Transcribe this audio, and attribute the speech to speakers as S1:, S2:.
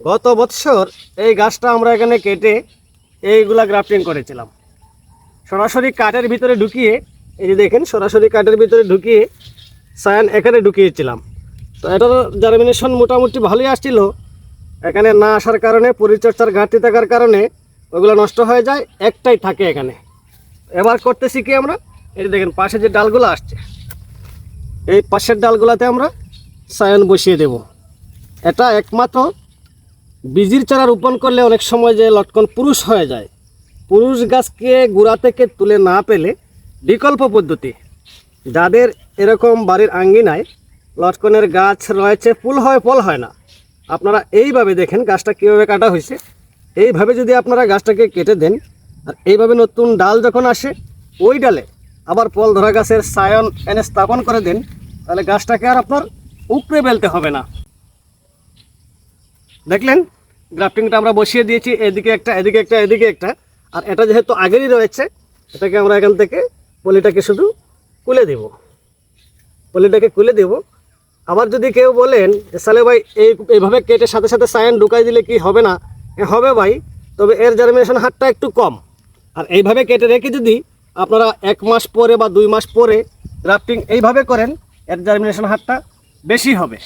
S1: গত বছর এই গাছটা আমরা এখানে কেটে এইগুলা গ্রাফটিং করেছিলাম। সরাসরি কাঠের ভিতরে ঢুকিয়ে, এই যে দেখেন সরাসরি কাঠের ভিতরে ঢুকিয়ে সায়ান এখানে ঢুকিয়েছিলাম। তো এটার জার্মিনেশন মোটামুটি ভালোই আসছিল। এখানে না আসার কারণে, পরিচর্যার ঘাটতি থাকার কারণে ওগুলো নষ্ট হয়ে যায়, একটাই থাকে এখানে। এবার করতেছি কি আমরা, এই যে দেখেন পাশে যে ডালগুলো আসছে, এই পাশের ডালগুলোতে আমরা সায়ান বসিয়ে দেব। এটা একমাত্র বীজির চারা রোপণ করলে অনেক সময় যে লটকন পুরুষ হয়ে যায়, পুরুষ গাছকে গোড়া থেকে তুলে না পেলে বিকল্প পদ্ধতি, যাদের এরকম বাড়ির আঙ্গিনায় লটকনের গাছ রয়েছে, ফুল হয় ফল হয় না, আপনারা এইভাবে দেখেন গাছটা কীভাবে কাটা হয়েছে। এইভাবে যদি আপনারা গাছটাকে কেটে দেন আর এইভাবে নতুন ডাল যখন আসে ওই ডালে আবার ফল ধরা গাছের সায়ন এনে স্থাপন করে দেন, তাহলে গাছটাকে আর আপনার উপড়ে ফেলতে হবে না। দেখলেন গ্রাফটিংটা আমরা বসিয়ে দিয়েছি, এদিকে একটা, এদিকে একটা, এদিকে একটা। আর এটা যেহেতু আগেরই রয়েছে, এটাকে আমরা এখান থেকে পলিটাকে শুধু খুলে দেব, পলিটাকে খুলে দেব। আবার যদি কেউ বলেন যে সালে ভাই এইভাবে কেটে সাথে সাথে সায়ান ঢুকাই দিলে কি হবে না? হবে ভাই, তবে এর জার্মিনেশন হারটা একটু কম। আর এইভাবে কেটে রেখে যদি আপনারা 1 মাস পরে বা 2 মাস পরে গ্রাফটিং এইভাবে করেন, এর জার্মিনেশন হারটা বেশি হবে।